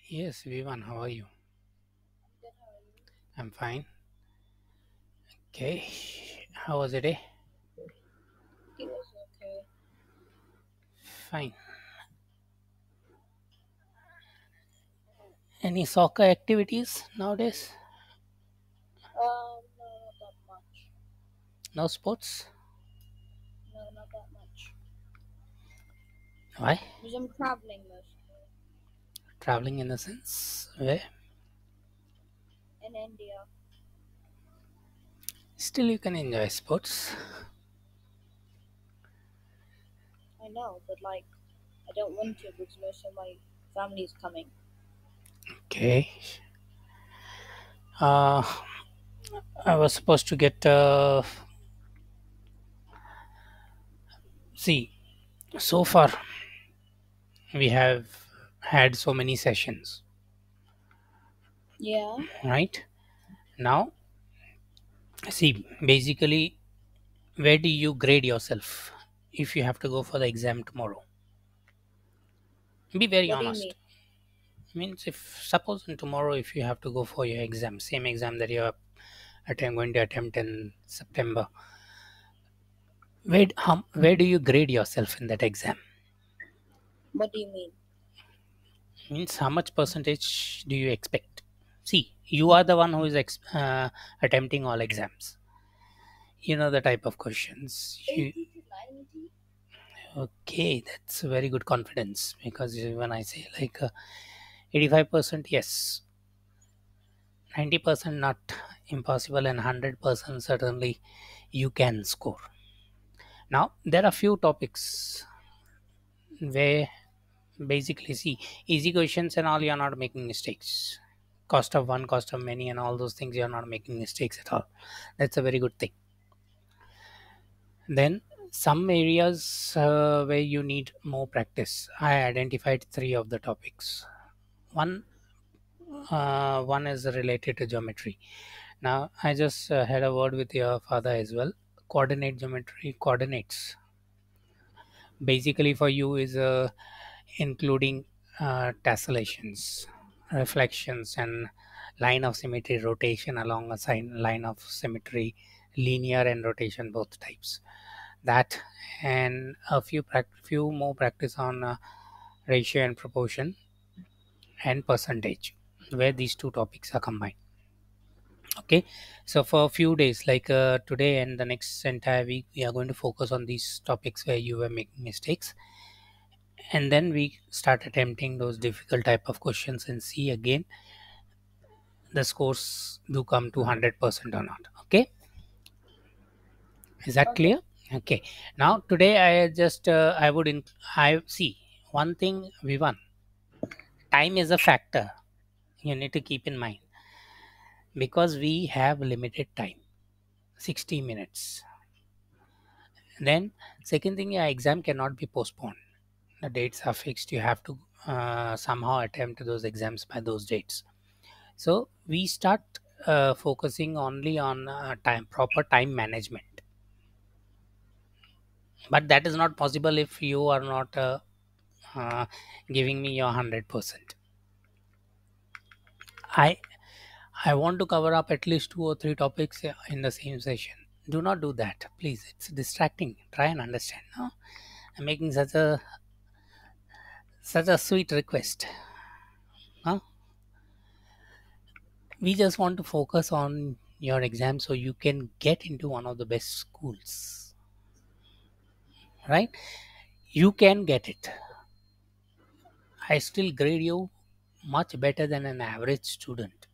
Yes, Vivan, how are you? Good, how are you? I'm fine. Okay, how was the day? It was okay. Fine. Any soccer activities nowadays? No, not that much. No sports? No, not that much. Why? Because I'm traveling mostly Traveling in the sense where? in India. Still, you can enjoy sports. I know, but I don't want to because most of my family is coming. Okay. Uh, I was supposed to get. See, so far we have had so many sessions, Yeah. right? Now, see, basically, where do you grade yourself if you have to go for the exam tomorrow? Be very What do you mean? honest. Means if suppose tomorrow if you have to go for your exam, same exam that you are going to attempt in September, where do you grade yourself in that exam? What do you mean? Means how much percentage do you expect? See, you are the one who is attempting all exams. You know the type of questions. 80 to 90. Okay, that's a very good confidence because when I say like 85%, yes, 90% not impossible, and 100% certainly you can score. Now there are few topics where basically see easy questions and all, you're not making mistakes. Cost of one, cost of many, and all those things, you're not making mistakes at all. That's a very good thing. Then some areas where you need more practice, I identified three of the topics. One is related to geometry. Now I just had a word with your father as well. Coordinate geometry, coordinates basically for you is including tessellations, reflections, and line of symmetry, rotation along a line of symmetry, linear and rotation, both types. That and a few more practice on ratio and proportion and percentage, where these two topics are combined. Okay, so for a few days, like today and the next entire week, we are going to focus on these topics where you were making mistakes, and then we start attempting those difficult type of questions and see again the scores do come to 100% or not. Okay, is that Okay. clear? Okay, now today I would I see one thing, Vivan. Time is a factor you need to keep in mind because we have limited time, 60 minutes. Then second thing, your exam cannot be postponed. The dates are fixed, you have to somehow attempt those exams by those dates. So we start focusing only on proper time management, but that is not possible if you are not uh, giving me your 100%. I i want to cover up at least two or three topics in the same session. Do not do that, please. It's distracting. Try and understand. No, I'm making such a sweet request. Huh? We just want to focus on your exam so you can get into one of the best schools, right? You can get it. I still grade you much better than an average student.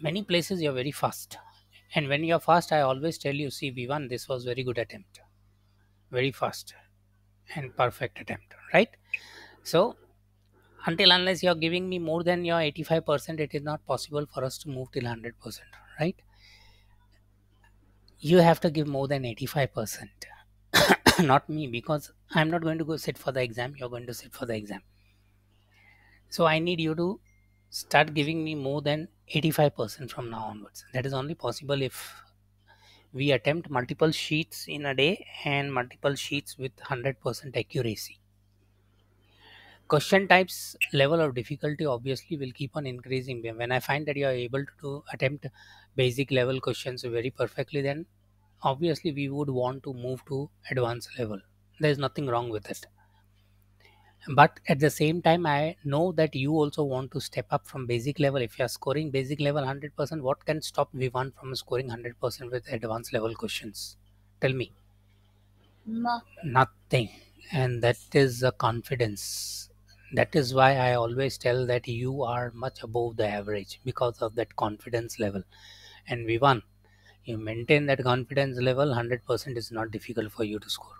Many places you're very fast. And when you're fast, I always tell you, see, V1, this was very good attempt. Very fast and perfect attempt, right? So until unless you're giving me more than your 85%, it is not possible for us to move till 100%, right? You have to give more than 85%. Not me, because I'm not going to go sit for the exam, you're going to sit for the exam. So I need you to start giving me more than 85% from now onwards. That is only possible if we attempt multiple sheets in a day and multiple sheets with 100% accuracy. Question types level of difficulty obviously will keep on increasing. When I find that you are able to attempt basic level questions very perfectly, then obviously we would want to move to advanced level. There is nothing wrong with it. But at the same time, I know that you also want to step up from basic level. If you are scoring basic level 100%, what can stop Vivan from scoring 100% with advanced level questions? Tell me. Nothing. Nothing. And that is a confidence. That is why I always tell that you are much above the average because of that confidence level. And Vivan, you maintain that confidence level, 100% is not difficult for you to score.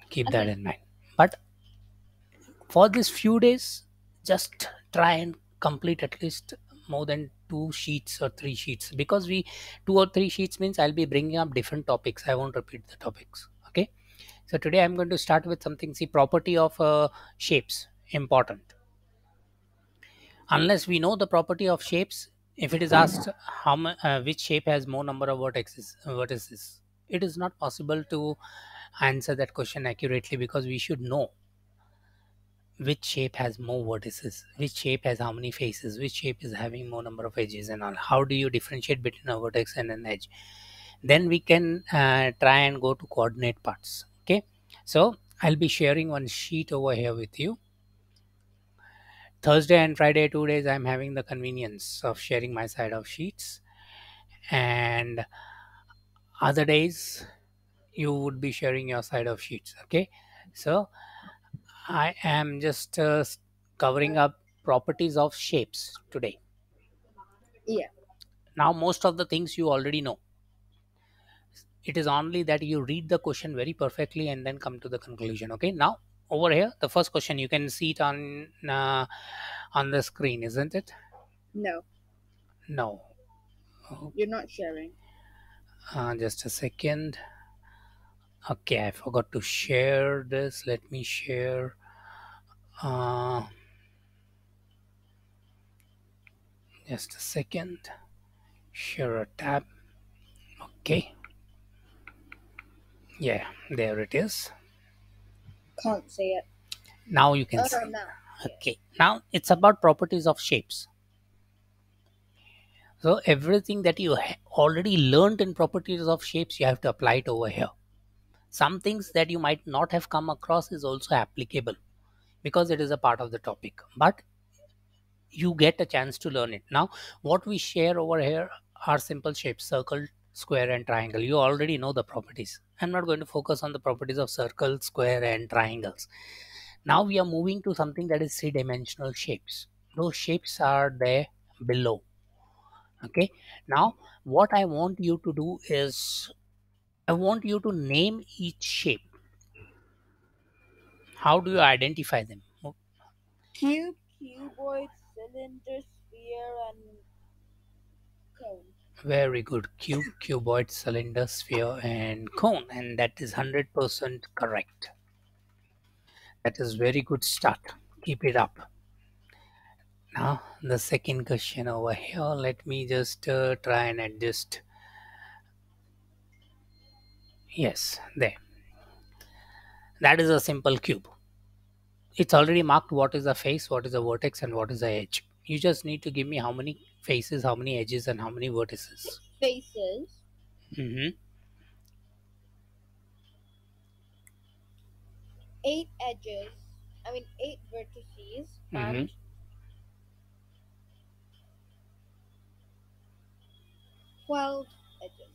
Keep that Okay. in mind. But for these few days, just try and complete at least more than 2 sheets or 3 sheets, because we 2 or 3 sheets means I'll be bringing up different topics. I won't repeat the topics. Okay. So today I'm going to start with something. See, property of shapes, important. Unless we know the property of shapes, if it is asked which shape has more number of vertices, it is not possible to answer that question accurately, because we should know which shape has more vertices, which shape has how many faces, which shape is having more number of edges and all. How do you differentiate between a vertex and an edge? Then we can try and go to coordinate parts. Okay, so I'll be sharing one sheet over here with you. Thursday and Friday, 2 days, I'm having the convenience of sharing my side of sheets, and other days you would be sharing your side of sheets. Okay, so I am just covering up properties of shapes today. Yeah. Now, most of the things you already know. It is only that you read the question very perfectly and then come to the conclusion. Okay. Now, over here, the first question, you can see it on the screen, isn't it? No, No. Oh, you're not sharing. just a second. Okay, I forgot to share this. Let me share. Uh, just a second. Share a tab. Okay. Yeah, there it is. Can't say it. Now you can Oh see. no. Yeah. Okay. Now it's about properties of shapes. So everything that you already learned in properties of shapes, you have to apply it over here. Some things that you might not have come across is also applicable because it is a part of the topic. But you get a chance to learn it. Now, what we share over here are simple shapes: circle, square, and triangle. You already know the properties. I'm not going to focus on the properties of circle, square, and triangles. Now we are moving to something that is three-dimensional shapes. Those shapes are there below. Okay. Now, what I want you to do is I want you to name each shape. How do you identify them? Cube, cuboid, cylinder, sphere, and cone. Very good. Cube, cuboid, cylinder, sphere, and cone. And that is 100% correct. That is very good start. Keep it up. Now, the second question over here. Let me just try and adjust. Yes, there. That is a simple cube. It's already marked what is the face, what is the vertex, and what is the edge. You just need to give me how many faces, how many edges, and how many vertices. Faces, Hmm. 8 edges. I mean 8 vertices Hmm. and 12 edges.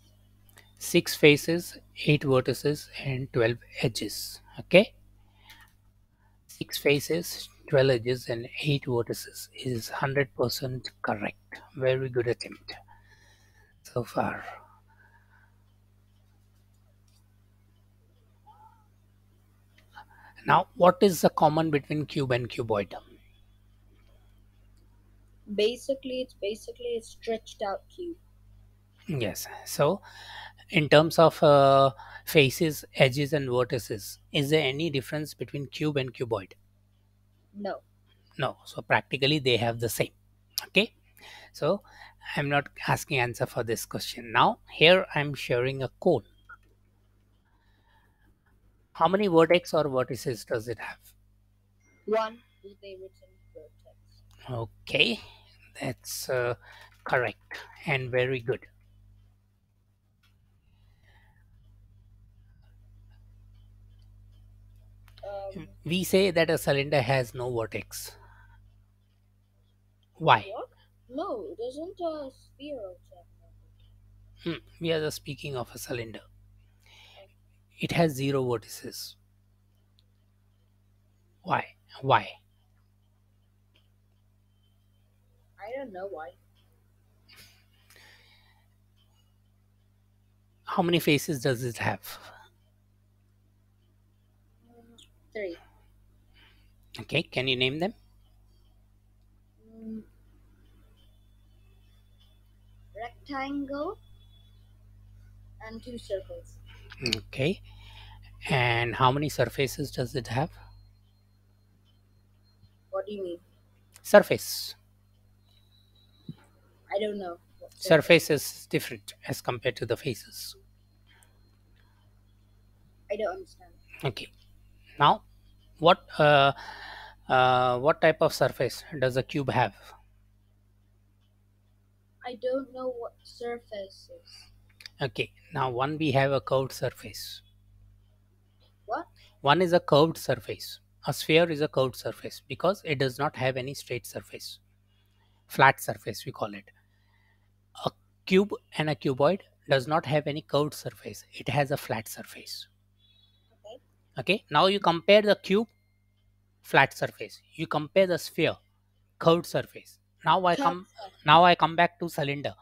6 faces, 8 vertices, and 12 edges. Okay, 6 faces, 12 edges, and 8 vertices is 100% correct. Very good attempt so far. Now, what is the common between cube and cuboid? Basically a stretched out cube. Yes. So, in terms of faces, edges, and vertices, is there any difference between cube and cuboid? No. No. So, practically, they have the same. Okay. So, I'm not asking answer for this question. Now, here I'm sharing a cone. How many vertex or vertices does it have? One with a written vertex. Okay, that's correct and very good. Um, We say that a cylinder has no vertex. Why? what? No, it isn't a sphere object. We are just speaking of a cylinder. Oh, It has zero vertices. Why? Why? I don't know why. How many faces does it have? Three. Okay, can you name them? Mm, rectangle and two circles. Okay, and how many surfaces does it have? What do you mean? Surface. I don't know what Surface surface. is different as compared to the faces. I don't understand. Okay, now what what type of surface does a cube have? I don't know what surface is. Okay, now one we have a curved surface. What? One is a curved surface. A sphere is a curved surface because it does not have any straight surface. Flat surface we call it. A cube and a cuboid does not have any curved surface. It has a flat surface. Okay. Okay, now you compare the cube, flat surface. You compare the sphere, curved surface. Now I Curved come surface. now I come back to cylinder.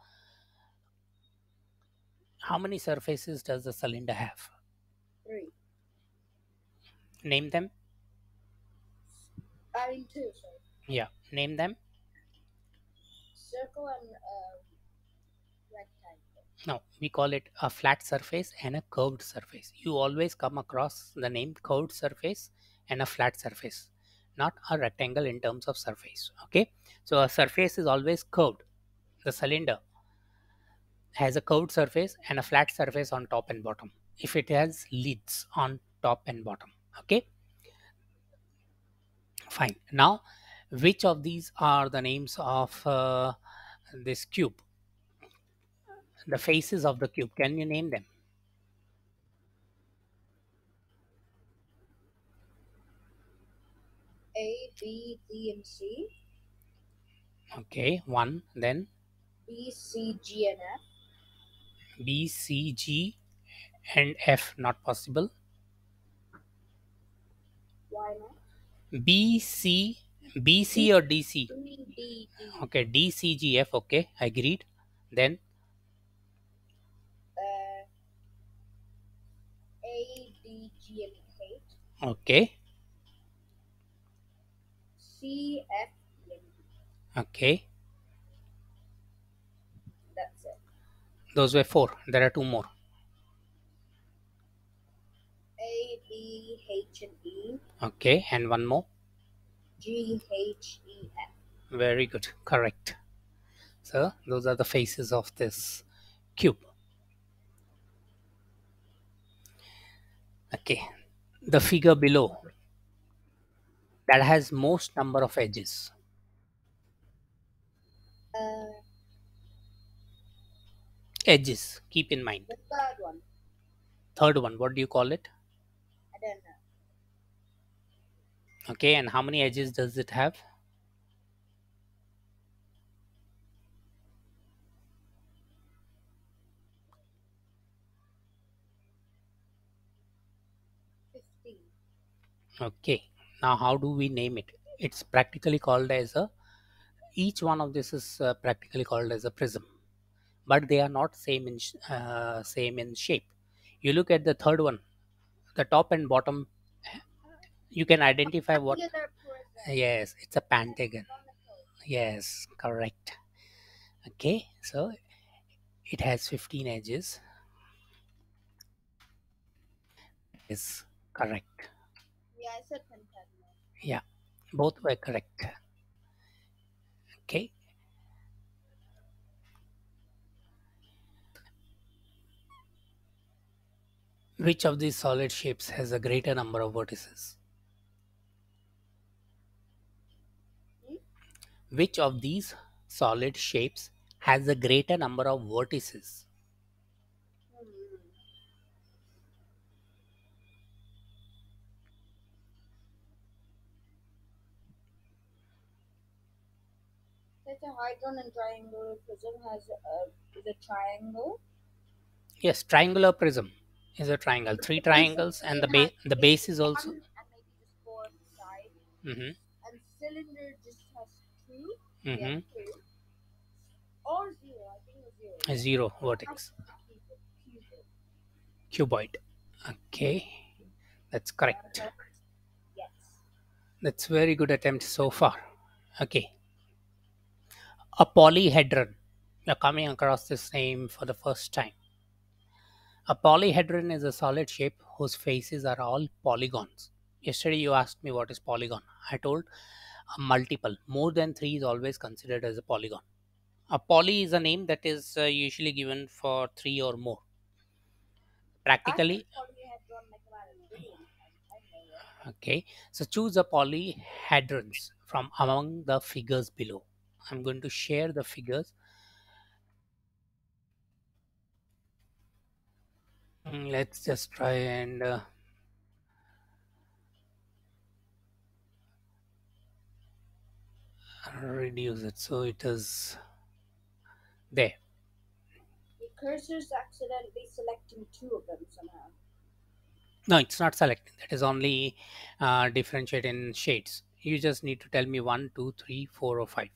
How many surfaces does the cylinder have? Three. Name them. I mean two, sorry. Yeah, name them. Circle and rectangle. No, we call it a flat surface and a curved surface. You always come across the name curved surface and a flat surface, not a rectangle in terms of surface. Okay, so a surface is always curved. The cylinder has a curved surface and a flat surface on top and bottom. If it has lids on top and bottom. Okay, fine. Now, which of these are the names of this cube? The faces of the cube. Can you name them? A, B, D, and C. Okay, one, then B, C, G, and F. B, C, G, and F. Not possible. Why not? B, C, B, C, B, or D, C. C, D, D. Okay, D, C, G, F. Okay, agreed. Then Uh, A, D, G, and H. okay, C, F, E, and D. okay. That's it. Those were four. There are two more. A, B, H, and E. Okay, and one more. G, H, E, F. Very good. Correct. So those are the faces of this cube. Okay. The figure below that has most number of edges. Uh, Edges. Keep in mind. the third one. Third one. What do you call it? I don't know. Okay. And how many edges does it have? 15. Okay. Now how do we name it? It's practically called as a. Each one of this is practically called as a prism, but they are not same in shape. You look at the third one, the top and bottom. You can identify what. Angular prism. Yes, it's a pentagon. Conical. Yes, correct. Okay, so it has 15 edges. Is correct. Yeah, I said pentagonal. Yeah, both were correct. Okay, which of these solid shapes has a greater number of vertices? Which of these solid shapes has a greater number of vertices? Hmm. Tetrahedron and triangular prism has is a triangle. Yes, triangular prism is a triangle. Three triangles, and the It base has is one also. and maybe just four sides. Mm-hmm, And cylinder just has two. Yeah, mm-hmm. two. Or zero. I think it's zero. A Yeah. zero Or it has vertex. cuboid. Cuboid. Cuboid. Okay, that's correct. Uh-huh. Yes. That's very good attempt so far. Okay, a polyhedron. You're coming across this name for the first time. A polyhedron is a solid shape whose faces are all polygons. Yesterday you asked me what is polygon. I told a multiple. More than three is always considered as a polygon. A poly is a name that is usually given for three or more. I think Practically, polyhedron mathematically. I know it. okay. So choose a polyhedrons from among the figures below. I'm going to share the figures. Let's just try and reduce it so it is there. The cursor's accidentally selecting two of them somehow. No, it's not selecting. That is only differentiate in shades. You just need to tell me one, two, three, four, or five.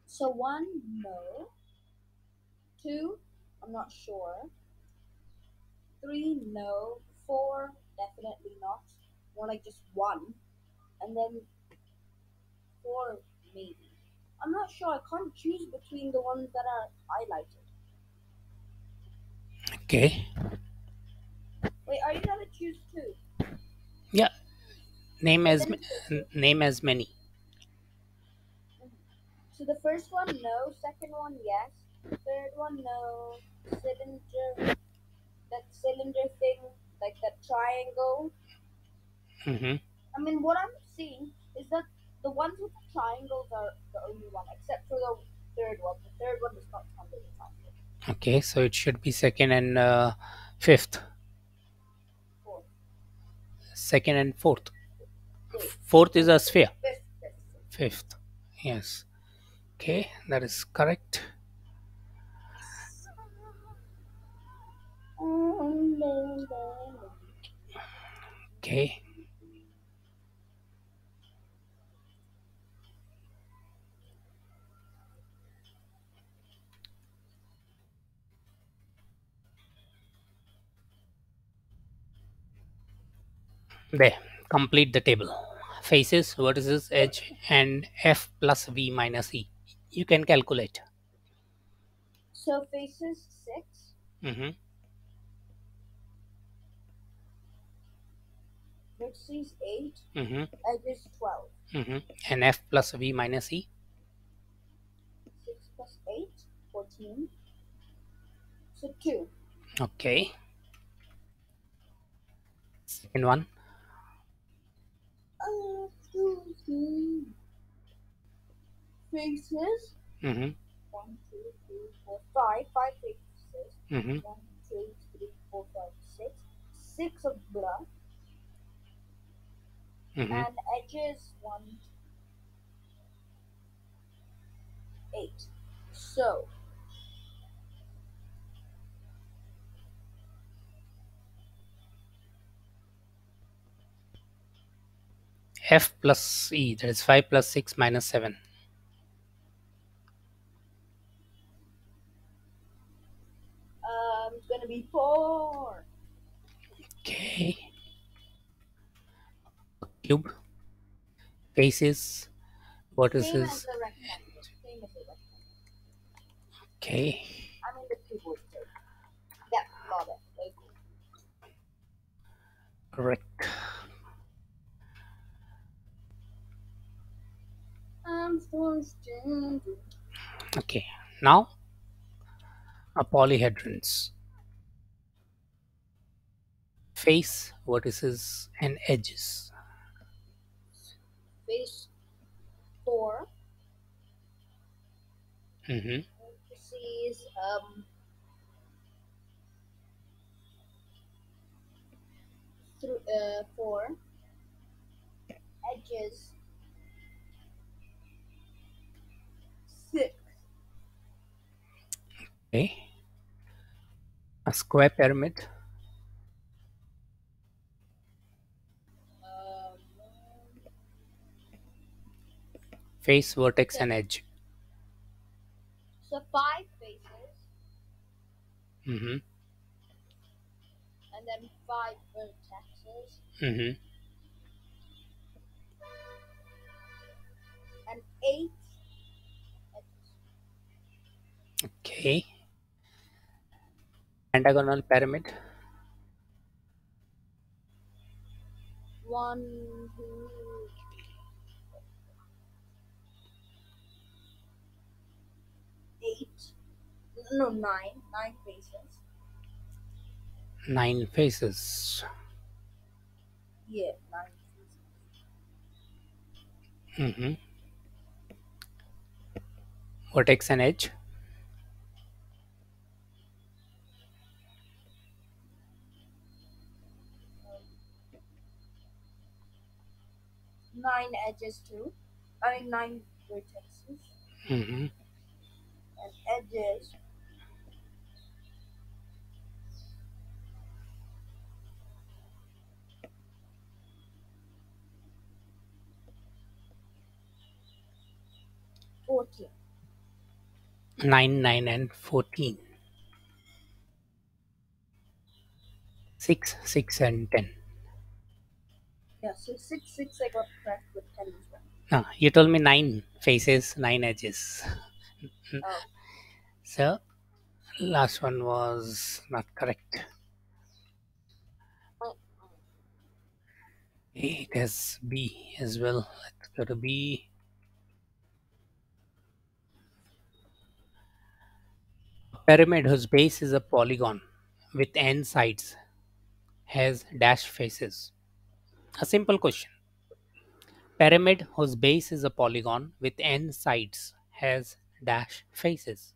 So one, no. Two, I'm not sure. Three, no. Four, definitely not. More like just one. And then four, maybe. I'm not sure. I can't choose between the ones that are highlighted. Okay. Wait, are you gonna choose two? Yeah. Name Okay, as then choose two. name as many. Mhm. So the first one, no. Second one, yes. Third one, no. Cylinder, that cylinder thing, like that triangle. Hmm. I mean, what I'm seeing is that the ones with the triangles are the only one, except for the third one. The third one does not come with a triangle. Okay, so it should be second and fifth. Fourth, Second and fourth. fifth, Fourth is fifth, a fifth, sphere. fifth, fifth, fifth. Fifth. Yes. Okay, that is correct. Yes. Okay. There. Complete the table. Faces, vertices, edge, and f plus v minus e. You can calculate. So faces 6, Mm-hmm. vertices 8, Mm-hmm. edges 12. Mm-hmm. And f plus v minus e. 6 plus 8, 14. So 2. Okay. Second one. Excuse me. Faces. Mm-hmm. 1, 2, 3, 4, 5. 5 faces. Mm-hmm. 1, 2, 3, 4, 5, 6. 6 of blood. Mm-hmm. And edges 1, 8. So F plus E, that is 5 plus 6 minus 7. it's gonna be 4. Okay. Cube, faces, Same as vertices. the rectangle. Same as the rectangle. Okay. I mean the cuboid too. Yeah, got it. Very cool. Correct. I'm so standing. Okay. Now, a polyhedrons. Face, vertices, and edges. Face. 4. Mm-hmm. Vertices, 4. Edges, 6. Okay. A square pyramid. Um, Face, vertex, so, and edge. so 5 faces, Mm-hmm. and then 5 vertexes, Mm-hmm. and 8 edges. Okay. Pentagonal pyramid. 1, 2, 8. No, 9. 9 faces. 9 faces. Yeah, 9 faces. Mm-hmm. Vertex and edge. 9 edges too. I mean 9 vertices Mm-hmm. and edges. 14. 9, 9, and 14. 6, 6, and 10. Yeah, so 6, 6 I got correct with 10 as well. No, you told me 9 faces, 9 edges. Oh, So, last one was not correct. It has B as well. Let's go to B. A pyramid whose base is a polygon with n sides has dash faces. A simple question. Pyramid whose base is a polygon with n sides has dash faces.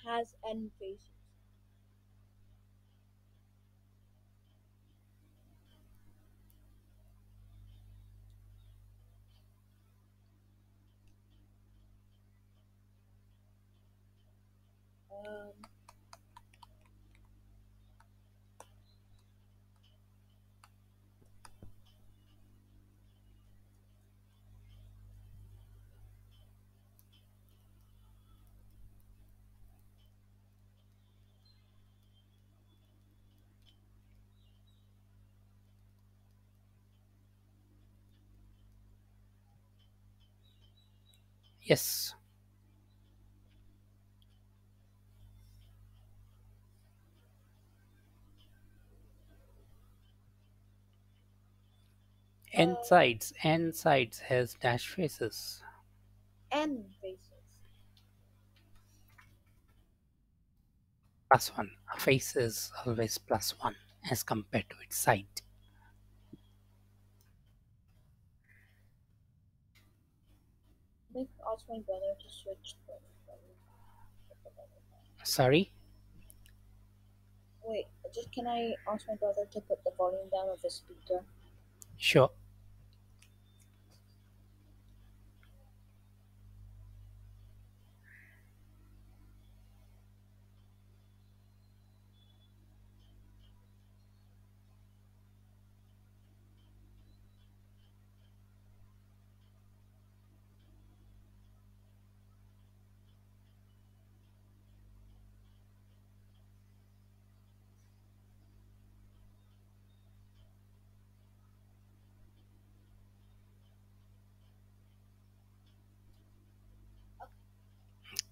has N faces. Yes. N sides has dash faces. N faces. Plus 1. A face is always plus 1 as compared to its side. Maybe ask my brother to switch the. Sorry? Wait, just can I ask my brother to put the volume down of his speaker? Sure.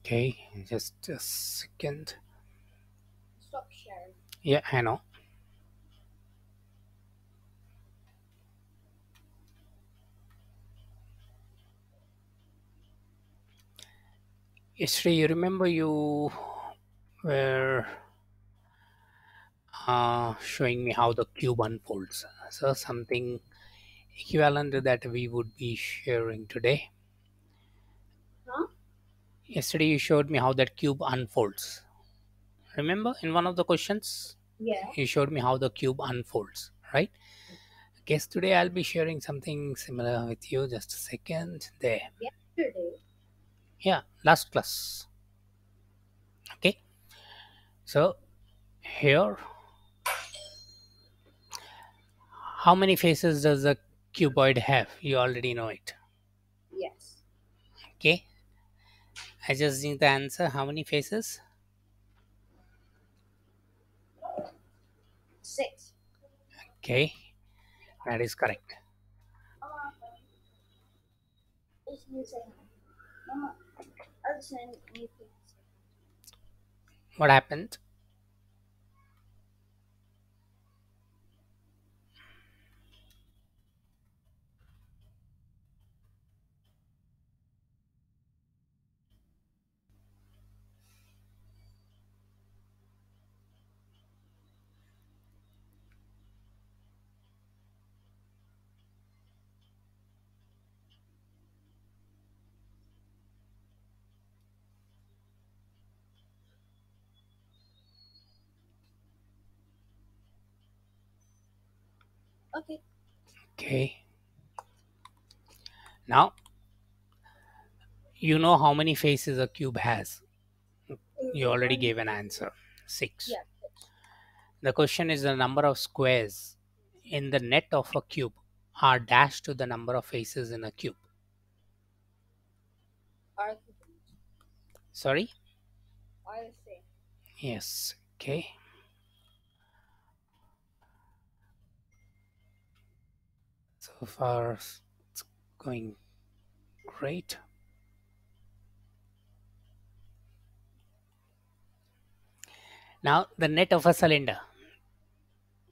Okay, just a second. Stop sharing. Yeah, I know. Yesterday, you remember you were showing me how the cube unfolds. So something equivalent to that we would be sharing today. Huh? Yesterday you showed me how that cube unfolds. Remember in one of the questions Yeah. you showed me how the cube unfolds, right? Guess today I'll be sharing something similar with you. Just a second. There. Yesterday. Yeah, last class. Okay. So here, how many faces does a cuboid have? You already know it. Yes. Okay. I just need the answer. How many faces? 6. Okay. That is correct. Is you say Mama, I'll send you things. What happened? Okay. Okay. Now, you know how many faces a cube has. You already One. gave an answer. 6. Yeah. 6. The question is the number of squares in the net of a cube are dashed to the number of faces in a cube. Argument. Sorry? I'll say. Yes. Okay. So far, it's going great. Now, the net of a cylinder.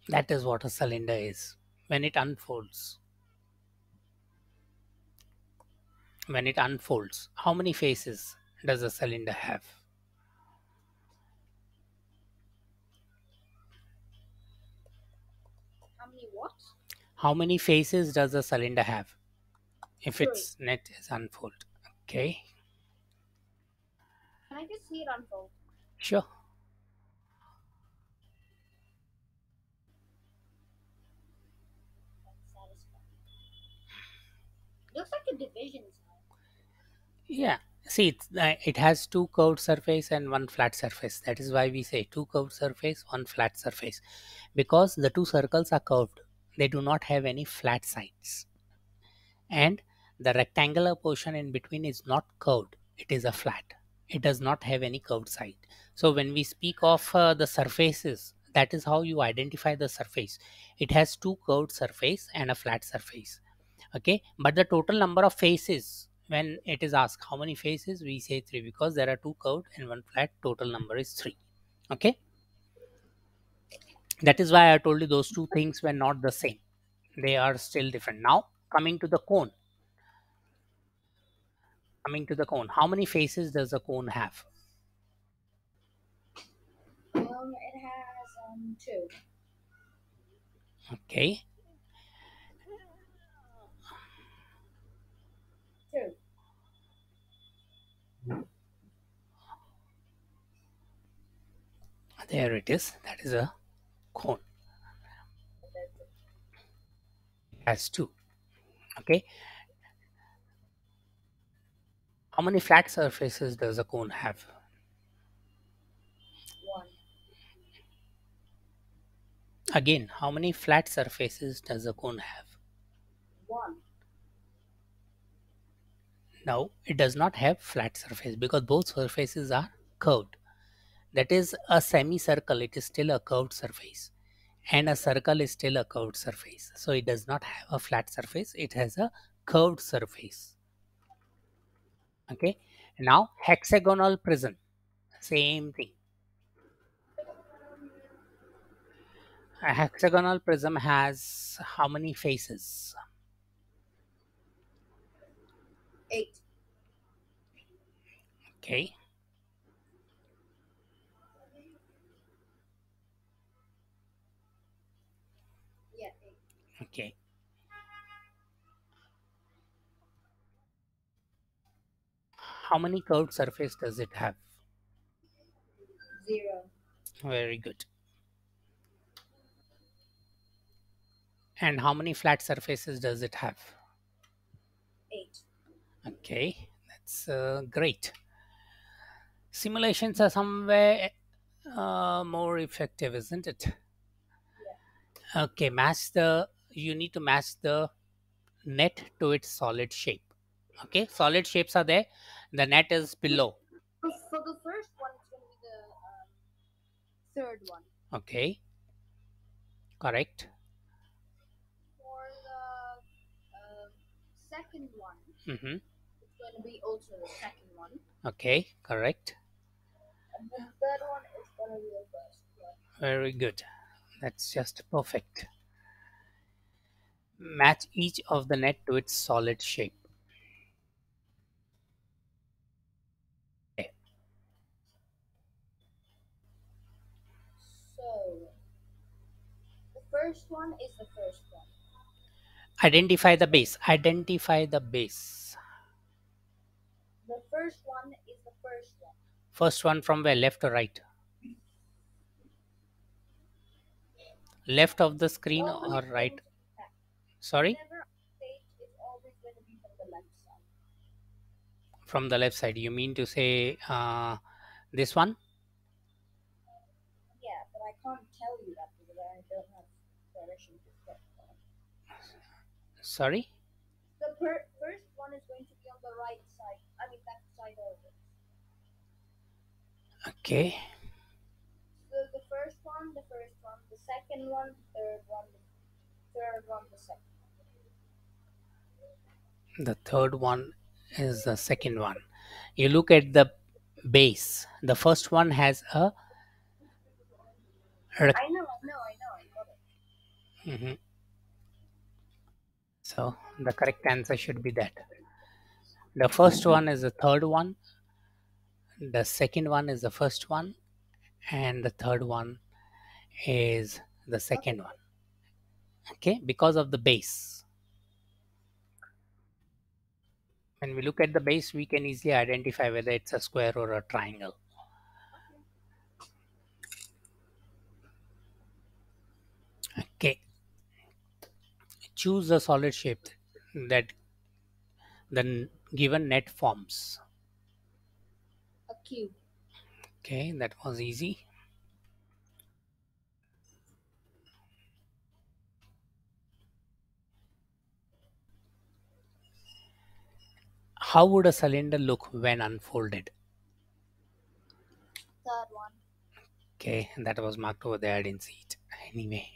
That is what a cylinder is. When it unfolds, how many faces does a cylinder have? How many what? How many faces does a cylinder have if 3. its net is unfold? Okay, Can I just see it unfold? sure. That's satisfying. Looks like a division sign. Yeah. See, it has two curved surface and one flat surface. That is why we say two curved surface, one flat surface. Because the two circles are curved. They do not have any flat sides. And the rectangular portion in between is not curved. It is a flat. It does not have any curved side. So when we speak of the surfaces, that is how you identify the surface. It has two curved surface and a flat surface. Okay, but the total number of faces, when it is asked how many faces, we say 3 because there are two curved and one flat. Total number is 3. Okay, that is why I told you those two things were not the same. They are still different. Now coming to the cone. How many faces does a cone have? It has 2. Okay, 2. there it is. That is a cone. It has 2. Okay, how many flat surfaces does a cone have? 1. Again, how many flat surfaces does a cone have? 1. No, it does not have flat surface because both surfaces are curved. That is a semicircle, it is still a curved surface. And a circle is still a curved surface. So it does not have a flat surface, it has a curved surface. Okay. Now hexagonal prism, same thing. A hexagonal prism has how many faces? 8. Okay. Okay. How many curved surface does it have? 0. Very good. And how many flat surfaces does it have? 8. Okay, that's great. Simulations are somewhere more effective, isn't it? Yeah. Okay, you need to match the net to its solid shape. Okay, solid shapes are there. The net is below. For the first one, it's going to be the third one. Okay, correct. For the second one, Mm-hmm. it's going to be also the second one. Okay, correct. And the third one is going to be the first one. Very good. That's just perfect. Match each of the net to its solid shape. Okay. So, the first one is the first one. Identify the base. Identify the base. The first one is the first one. First one from where? Left or right? Left of the screen Always or going right? to be back. Sorry? Whenever I state, it's always going to be from the left side. From the left side. You mean to say this one? Yeah, but I can't tell you that because I don't have direction to check. Sorry? The first one is going to be on the right side. I mean, left side always. Okay. So the first one, the second one, the third one, the second. The third one is the second one. You look at the base. The first one has a rec- I got it. Mhm. So the correct answer should be that. The first one is the third one, the second one is the first one, and the third one is the Okay. second one. Okay, because of the base. When we look at the base, we can easily identify whether it's a square or a triangle. Okay, choose a solid shape that the given net forms. A cube. Okay, that was easy. How would a cylinder look when unfolded? Third one. Okay, that was marked over there. I didn't see it. Anyway,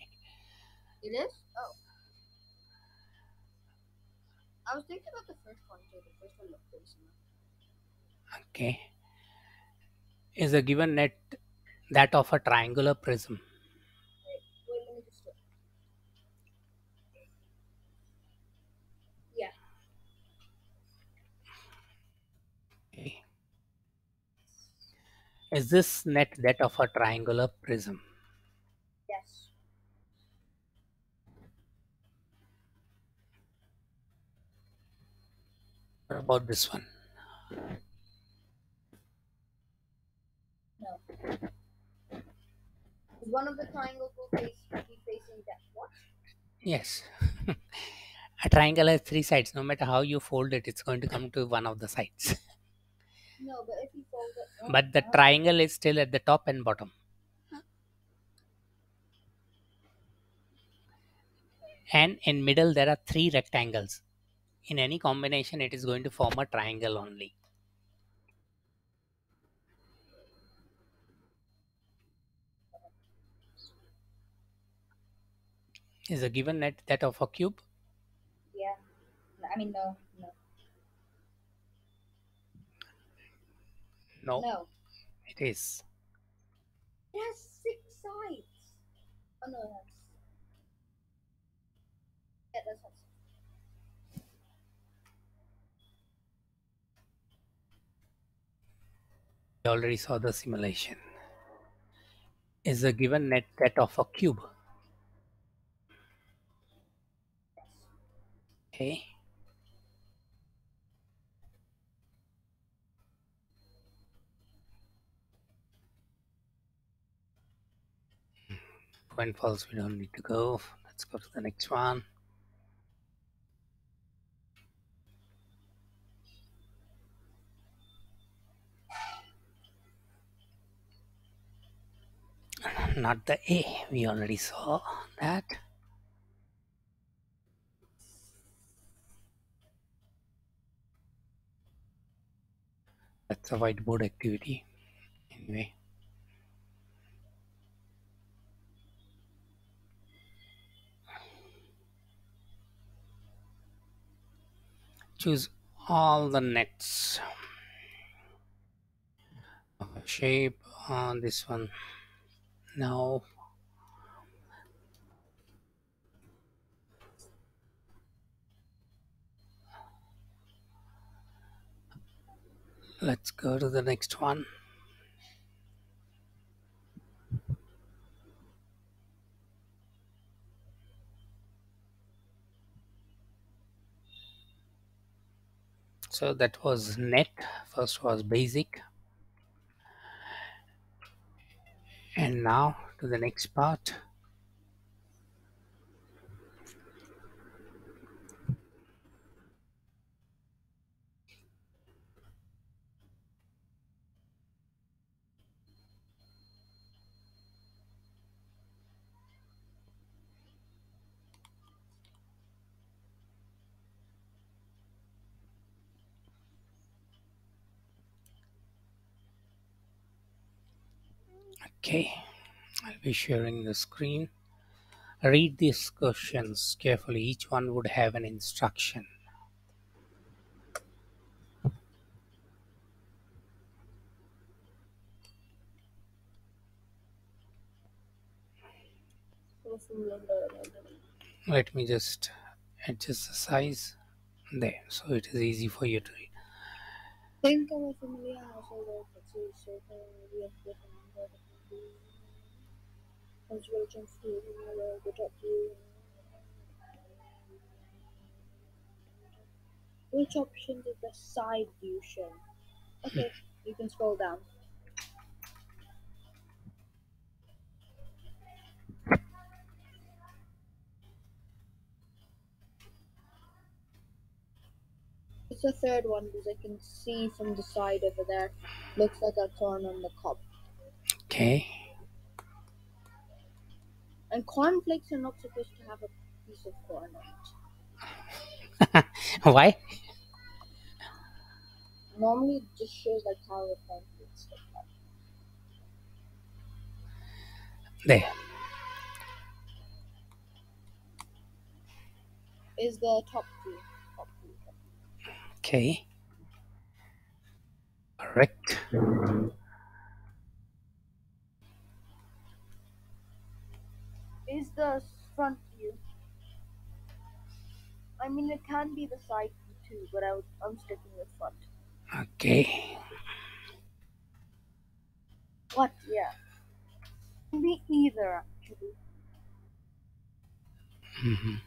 It is? Oh. I was thinking about the first one too. The first one looked pretty similar. okay. Is a given net that of a triangular prism? Wait, let me just look. Yeah. Okay. Is this net that of a triangular prism? Yes. What about this one? No. Is one of the triangles will be facing that? What? Yes. A triangle has three sides. No matter how you fold it, it's going to come to one of the sides. No, but if you fold it, But the triangle is still at the top and bottom. And in middle there are three rectangles. In any combination, it is going to form a triangle only. Is a given net that of a cube? yeah. I mean, no, no, No, no. it is. It has 6 sides. Oh no, it has. Yeah, that's what. We already saw the simulation. Is a given net that of a cube? Okay. Point false, we don't need to go. Let's go to the next one. Not the A. We already saw that. That's a whiteboard activity. Anyway, choose all the nets. Shape on this one. Now let's go to the next one. So that was net. First was basic. And now to the next part. Okay, I'll be sharing the screen. Read these questions carefully. Each one would have an instruction. Let me just adjust the size there so it is easy for you to read. Think of a familiar household that sees certain area of different number of consideration food the top view. Which option is the side view shown? Okay, you can scroll down. It's the third one because I can see from the side over there. Looks like a corn on the cob. Okay. And cornflakes are not supposed to have a piece of corn on it. Why? Normally it just shows like how the cornflakes look like. There. Is the top view. Top view. Okay. Correct. Is the front view. I mean, it can be the side view too, but I'm sticking with front. Okay. What? Yeah. Can be either actually. Mhm.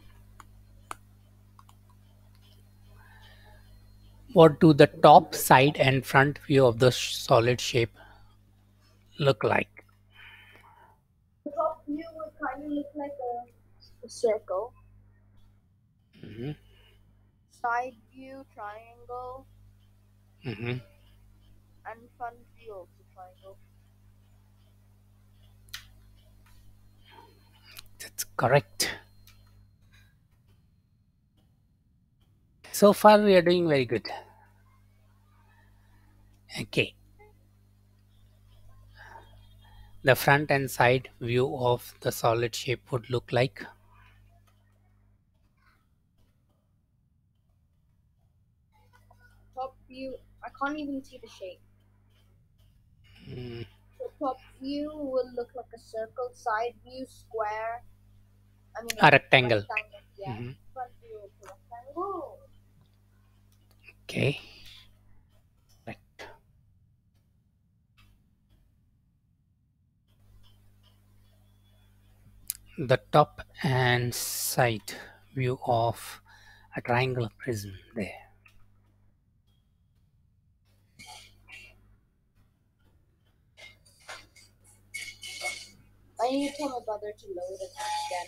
What do the top, side, and front view of the solid shape look like? The top view would kind of look like a circle. Hmm. Side view, triangle, Hmm. and front view of the triangle. That's correct. So far, we are doing very good. Okay. The front and side view of the solid shape would look like. Top view, I can't even see the shape. Mm, The top view will look like a circle. Side view, square. I mean, a like rectangle. rectangle. Yeah. Hmm. Front view of the rectangle. Okay. Right. The top and side view of A triangular prism there. I need to tell my brother to lower it again.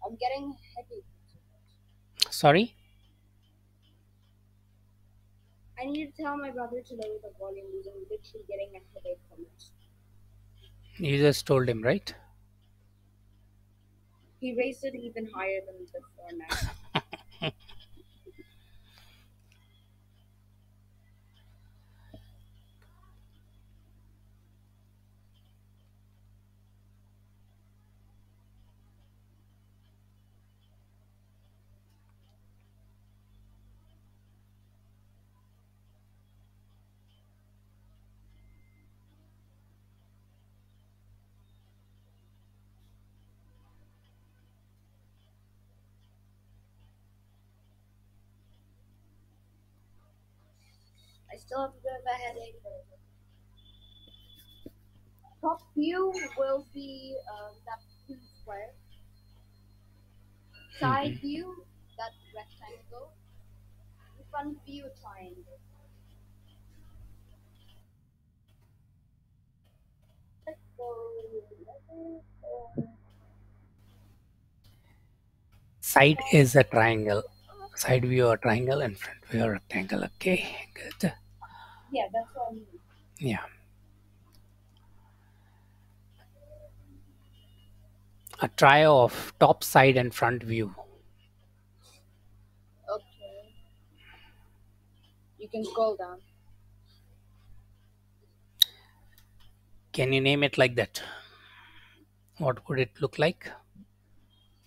I'm getting headache. Sorry, I need to tell my brother to lower the volume because I'm literally getting a headache from it. you just told him, right? He raised it even higher than before now. I still have a bit of a headache, but it's okay. Top view will be that blue square. Side Mhm. view, that rectangle. The front view, triangle. Let's go. Side is a triangle. Side view a triangle and front view a rectangle. Okay, good. Yeah, that's what I mean. Yeah, a trio of top, side, and front view. Okay. You can scroll down. Can you name it like that? What would it look like?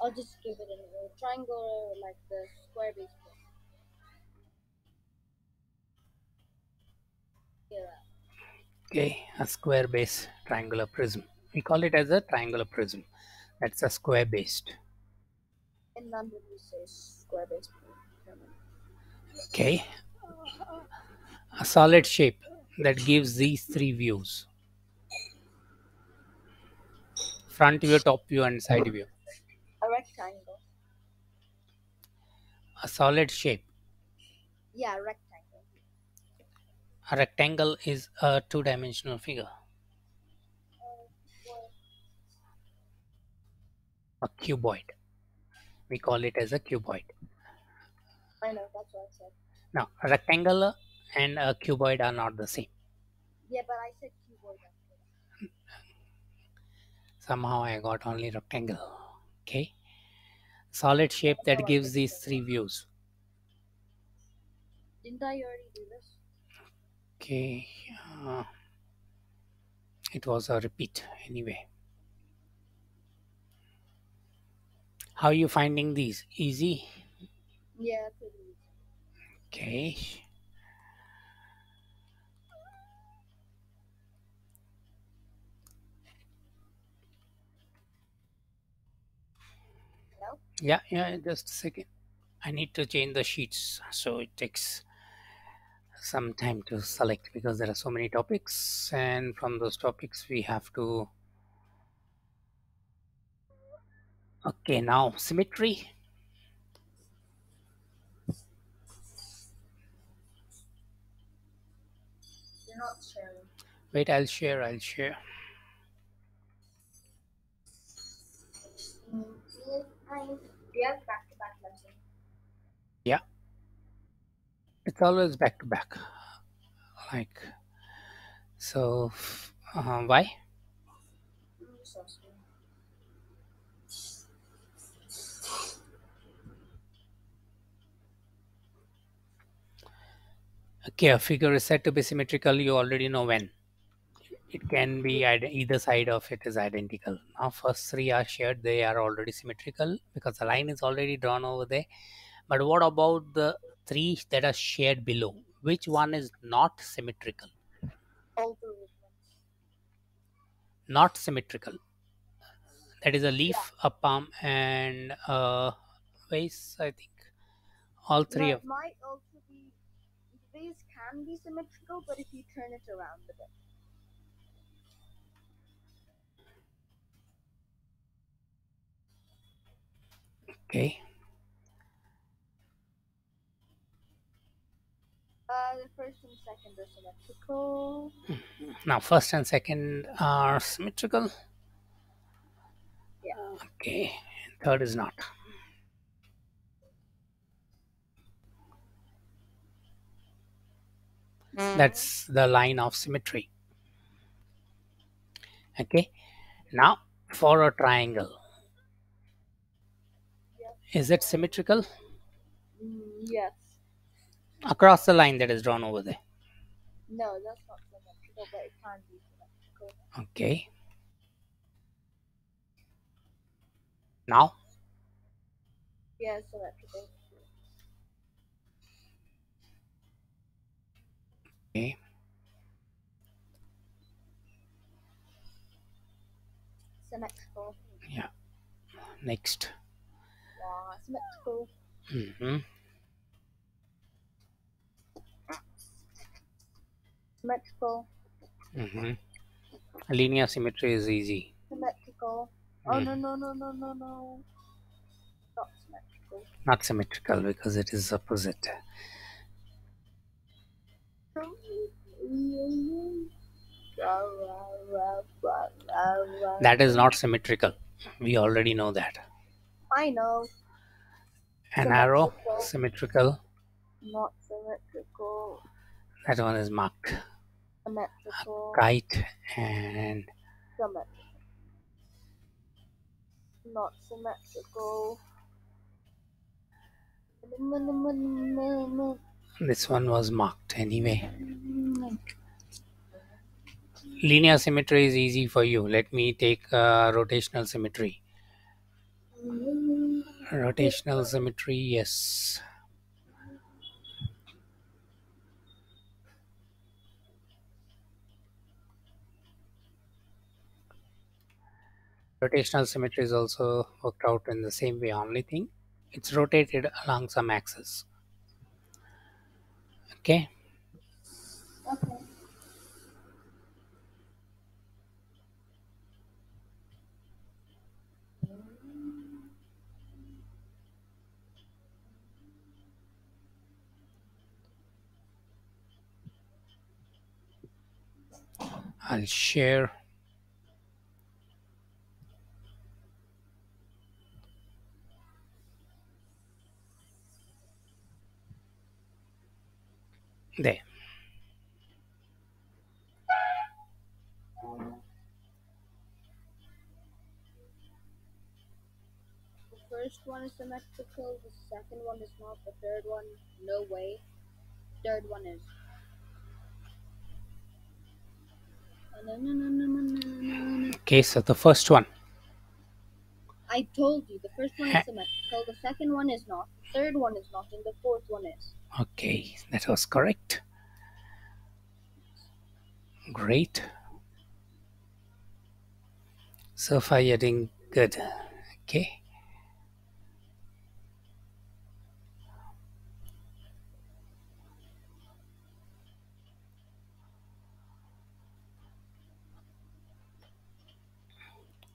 I'll just give it a triangle like the square base. Yeah. Okay, a square base triangular prism. We call it as a triangular prism. That's a square based. In London, we say square base pyramid. Okay, a solid shape that gives these three views: front view, top view, and side view. A rectangle. A solid shape. Yeah, rectangle. A rectangle is a two-dimensional figure. Well, A cuboid. We call it as a cuboid. I know, that's what I said. Now, a rectangle and a cuboid are not the same. Yeah, but I said cuboid after Somehow I got only rectangle. Okay, solid that. shape That's that how I gives fixed these it. three views. Didn't I already do this? Okay, uh, it was a repeat anyway. How are you finding these? Easy. Yeah, pretty easy. Okay. No? Yeah, yeah, just a second. I need to change the sheets, so it takes some time to select because there are so many topics, and from those topics we have to. Okay, now symmetry. You're not sharing. Wait, I'll share. I'll share. Yes, we have back-to-back lesson. Yeah, it's always back to back. Like so. Why? So sweet. Okay, a figure is said to be symmetrical. You already know when. It can be either side of it is identical. Now, first three are shared. They are already symmetrical because the line is already drawn over there. But what about the three that are shared below? Which one is not symmetrical? All the movements. Not symmetrical. That is a Yeah. leaf, a palm, and a vase. I think all No, three it of. might also be. These can be symmetrical, but if you turn it around a bit. Okay. second are symmetrical. Now, first and second are symmetrical. Yeah. Okay, third is not. That's the line of symmetry. Okay, now for a triangle, Yes. is it symmetrical Yes. across the line that is drawn over there? No, that's not symmetrical, but it can be symmetrical. Okay, now, Yeah, symmetrical. okay, Symmetrical. yeah, next. Yeah, symmetrical. Hmm. Symmetrical. Hmm. Linear symmetry is easy. Symmetrical. Oh no Mm. no no no no no. Not symmetrical. Not symmetrical because it is opposite. That is not symmetrical. We already know that. I know. An arrow, Symmetrical. symmetrical. Not symmetrical. That one is marked. Symmetrical. Kite and Symmetrical. Not symmetrical. this one was marked anyway. Linear symmetry is easy for you. Let me take rotational symmetry. Rotational symmetry, yes. Rotational symmetry is also worked out in the same way. Only thing, it's rotated along some axis. Okay. Okay. I'll share there. The first one is symmetrical, the second one is not, the third one, no way. Third one is. Okay, so the first one. I told you, the first one is symmetrical, the second one is not, the third one is not, and the fourth one is. Okay, that was correct. Great. So far, you're doing good. Okay.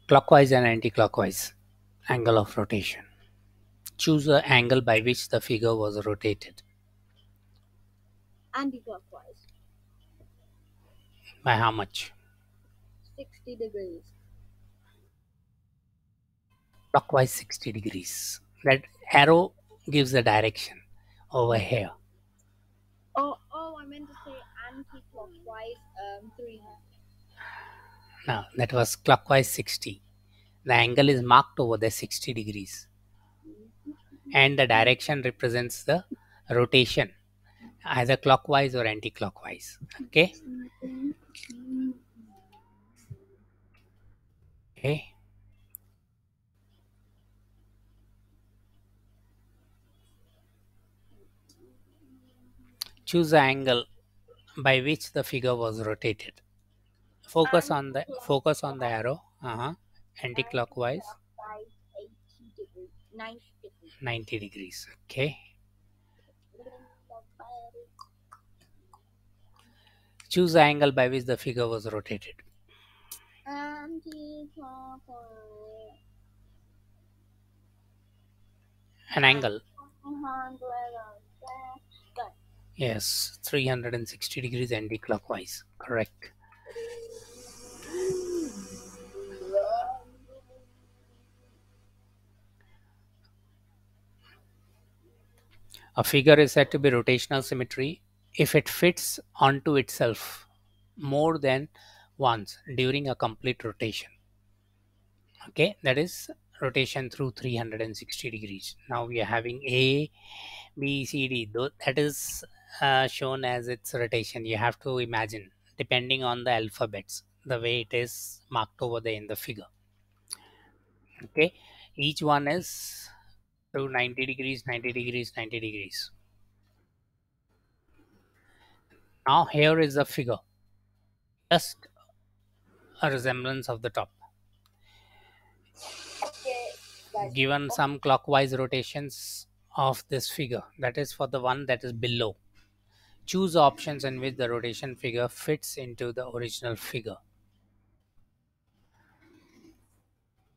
Clockwise and anti-clockwise angle of rotation. Choose the angle by which the figure was rotated. Anti-clockwise, By how much? 60 degrees. Clockwise 60 degrees. That arrow gives the direction over here. Oh, I meant to say anti-clockwise, 3. Now, that was clockwise 60. The angle is marked over there 60 degrees. And the direction represents the rotation, either clockwise or anti-clockwise. Okay. Okay. Choose the angle by which the figure was rotated. Focus on the arrow. Anti-clockwise Anti-clockwise, 80 degrees, 90 degrees. 90 degrees. Okay. Choose the angle by which the figure was rotated. Anti-clockwise. An angle. Done. Yes, 360 degrees anti-clockwise. Correct. A figure is said to be rotational symmetry if it fits onto itself more than once during a complete rotation. Okay, that is rotation through 360 degrees. Now we are having A, B, C, D. That is shown as its rotation. You have to imagine depending on the alphabets, the way it is marked over there in the figure. Okay, each one is through 90 degrees, 90 degrees, 90 degrees. Now here is the figure, just a resemblance of the top. Okay, guys. Given some clockwise rotations of this figure, that is for the one that is below. Choose options in which the rotation figure fits into the original figure.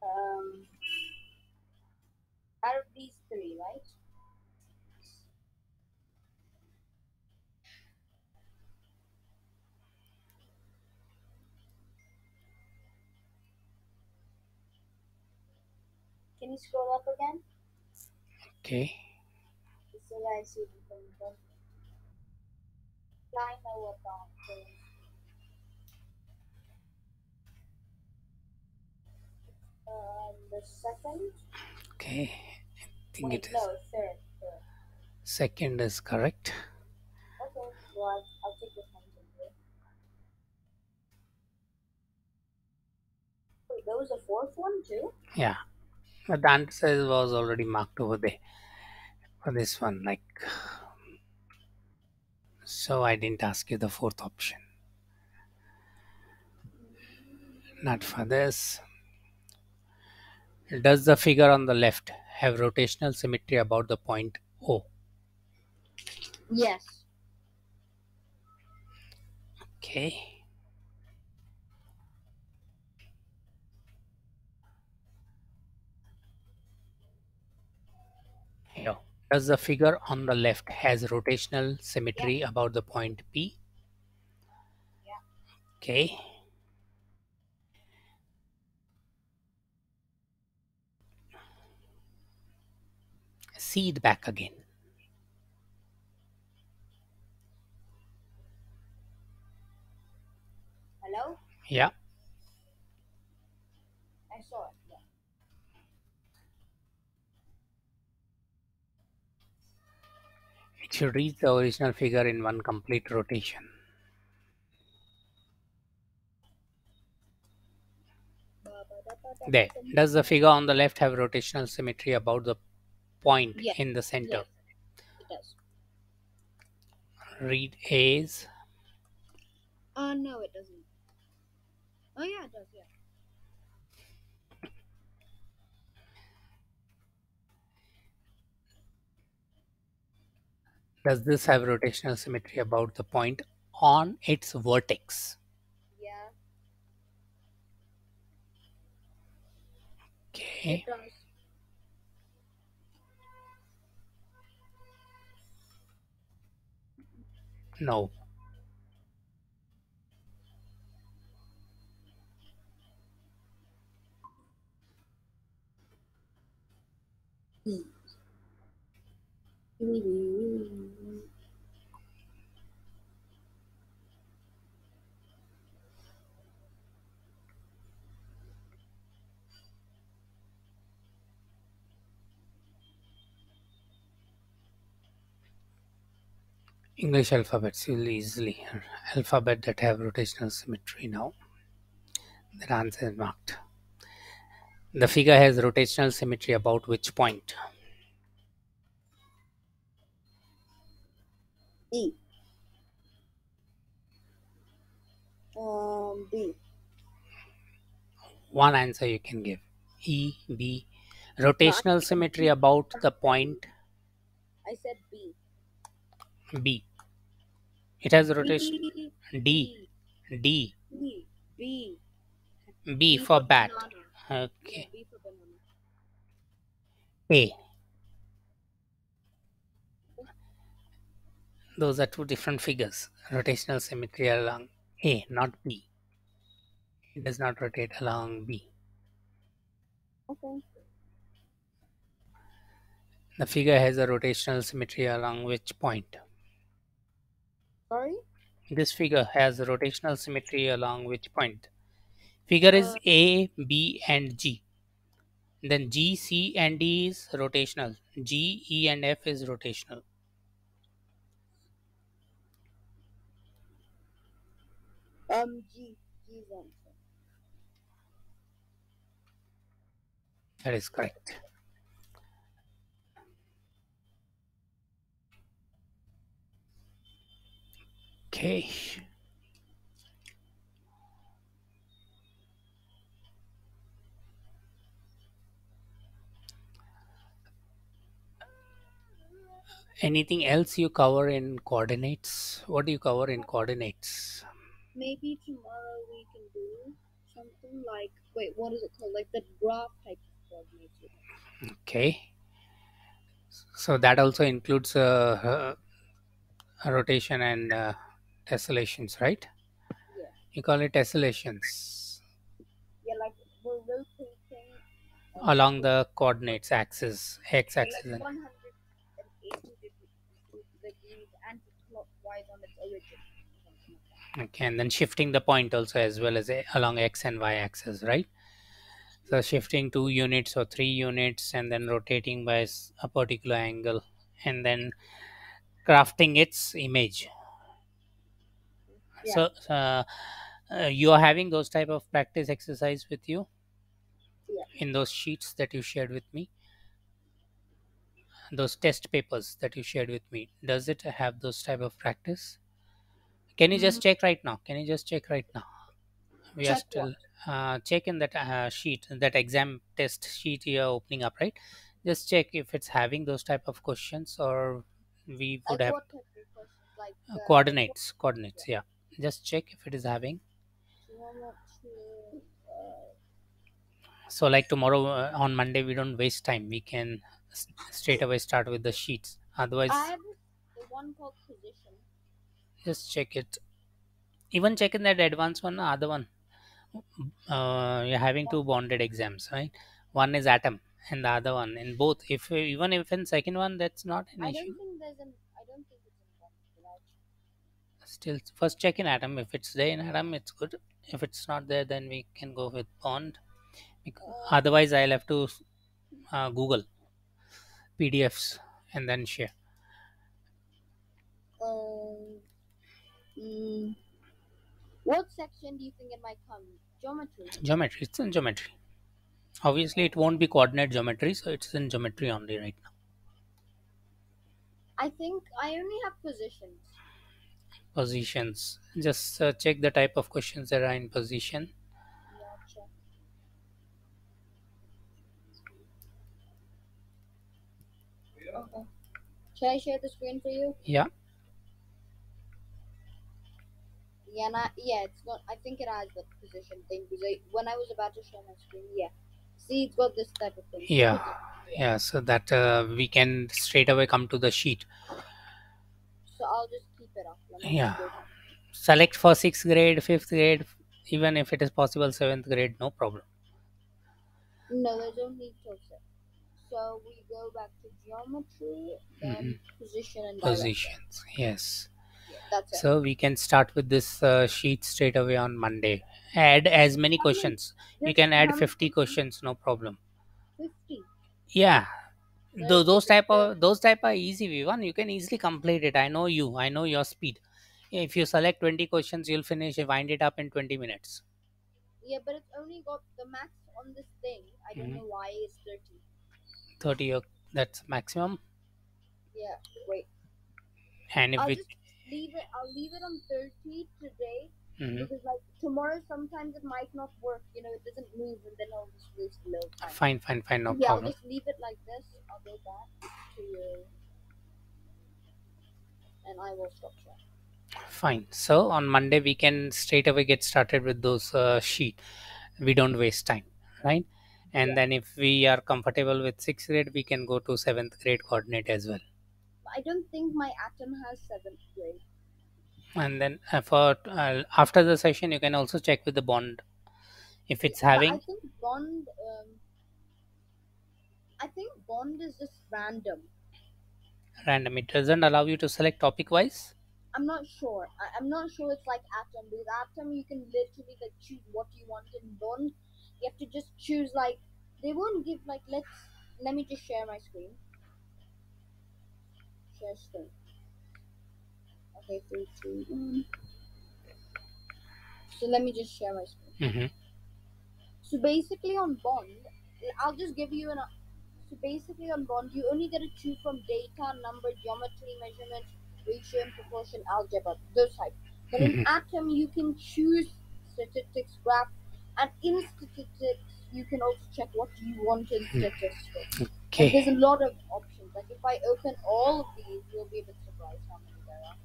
Um, out of these three, right? Can you scroll up again? Okay. So that I see the line over top. The second. Okay. I think Wait, it is. no, third. Third. Second is correct. Okay, well, I'll take this one. Wait, there was a fourth one too? Yeah. But the answer was already marked over there for this one. Like, so I didn't ask you the fourth option. Not for this. Does the figure on the left have rotational symmetry about the point O? Yes. Okay. Here. Does the figure on the left has rotational symmetry about the point P? Yeah. Okay. See it back again. Hello? Yeah. I saw it. Yeah. It should reach the original figure in one complete rotation. There. Does the figure on the left have rotational symmetry about the point Yes. in the center? Yes, it does. Read A's. No, it doesn't. Oh, yeah, it does, yeah. Does this have rotational symmetry about the point on its vertex? Yeah, it Okay. does. No. English alphabets you'll easily. Alphabet that have rotational symmetry now. That answer is marked. The figure has rotational symmetry about which point? E. B. One answer you can give. E, B. No, I Rotational said symmetry B. about the point I said B. B. It has rotation. B. D. B. D. B. B. B B for for bat. banana. Yeah, Okay. B for banana. A. Those are two different figures. Rotational symmetry along A, not B. It does not rotate along B. Okay. The figure has a rotational symmetry along which point? Sorry. This figure has a rotational symmetry along which point? Figure is Uh, A, B, and G. Then G, C, and D is rotational. G, E, and F is rotational. G. G's answer. That is correct. Okay. Anything else you cover in coordinates? What do you cover in coordinates? Maybe tomorrow we can do something like, wait, what is it called? Like the graph type of coordinates. Okay. So that also includes rotation and tessellations, right? Yeah. You call it tessellations Yeah, like we're rotating along with, the coordinates axis, x yeah, like axis. 180 degrees anti-clockwise on its origin. Something like that. Okay, and then shifting the point also as well as along x and y axis, right? So Yeah. shifting 2 units or 3 units and then rotating by a particular angle and then crafting its image. Yeah. So you are having those type of practice exercise with you Yeah. in those sheets that you shared with me, those test papers that you shared with me. Does it have those type of practice? Can you just Mm, check right now? Can you just check right now? We are check what? still checking that sheet, that exam test sheet you are opening up, right? Just check if it's having those type of questions, or we would Like have what type of questions? Like coordinates. yeah. Yeah, just check if it is having. Geometry. So like tomorrow on Monday, we don't waste time. We can straight away start with the sheets. I Otherwise, have this, the one called position. just check it. Even check in that advanced one, other one. You're having two bonded exams, right? One is atom and the other one. In both, if even if in second one, that's not an I issue. don't think there's an. I don't think it's in Still, first check in atom. If it's there in atom, it's good. If it's not there, then we can go with bond. Otherwise, I'll have to Google PDFs and then share. Um, mm, what section do you think it might come? Geometry. Geometry. It's in geometry. Obviously, it won't be coordinate geometry, so it's in geometry only right now. I think I only have positions. Positions. Just check the type of questions that are in position. Yeah, check. Okay. Shall I share the screen for you? Yeah, Yeah, yeah, it's got. I think it has the position thing because when I was about to share my screen, yeah. See, it's got this type of thing. yeah, Position. Yeah. yeah. So that we can straight away come to the sheet. So I'll just keep it up. Let me Yeah. just go. Select for sixth grade, fifth grade, even if it is possible seventh grade, no problem. No, there's only till six. So we go back to geometry, Hmm. then position and direction. Positions. Yes. Yeah, that's it. So we can start with this sheet straight away on Monday. Add as many How many? questions. You Just can add how many 50 questions? questions, no problem. 50. Yeah. There's Those just type of those type are easy, Vivan. You can easily complete it. I know you. I know your speed. If you select 20 questions, you'll finish wind it up in 20 minutes. yeah, but it's only got the max on this thing. I don't Mhm. know why is 30. 30, that's maximum. Yeah, wait. And if I'll we just leave it. I'll leave it on 30 today mhm. because like tomorrow sometimes it might not work. You know, it doesn't move, and then I'll just waste a little time. Fine, no Yeah, I'll problem. just leave it like this. I'll go back to you, and I will stop sharing. Fine. So on Monday we can straight away get started with those sheet. We don't waste time, right? And Yeah, then if we are comfortable with sixth grade, we can go to seventh grade coordinate as well. I don't think my atom has seventh grade. And then for after the session, you can also check with the bond if it's But I having think bond. I think bond is just random. random. It doesn't allow you to select topic wise. I'm not sure. I'm not sure it's like atom. With atom, you can literally like choose what you want. In bond, you have to just choose like they won't give like let me just share my screen. Share screen. Okay, three, two, one. So let me just share my screen. Hmm. So basically on bond, I'll just give you an. So basically on bond, you only get to choose from data, number, geometry, measurement, ratio, and proportion, algebra, those types. But in Hmm. atom, you can choose statistics, graph, and in statistics, you can also check what you want in statistics. Like there's a Okay. lot of options. Like if I open all of these, you'll be a bit surprised how many there are.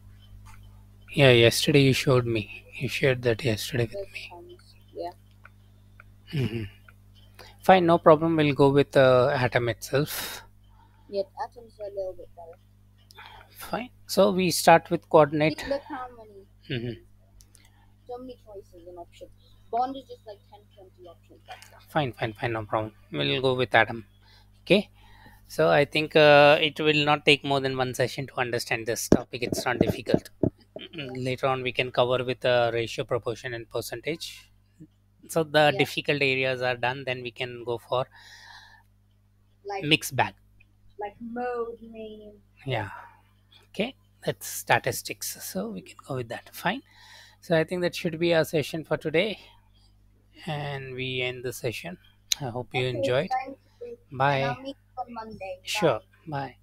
Yeah, yesterday you showed me. You shared that yesterday with There's me. tons. Yeah. Hmm. Fine, no problem. We'll go with atom itself. Yet atoms are a little bit better. Fine. So we start with See, coordinate. look how many Hmm. things there are. So many choices and options. Bond is just like 10, 20 options, that's it. Fine, fine, fine. No problem. We'll go with atom. Okay. So I think it will not take more than one session to understand this topic. It's not difficult. Yeah. Later on, we can cover with ratio, proportion, and percentage. So the Yeah. difficult areas are done. Then we can go for Like mixed bag. mode name. Yeah. Yeah. Okay. That's statistics. So we can go with that. Fine. So I think that should be our session for today, and we end the session. I hope you Okay, enjoyed. thank you. And I'll Bye. meet you on Monday. Sure. Bye. Bye.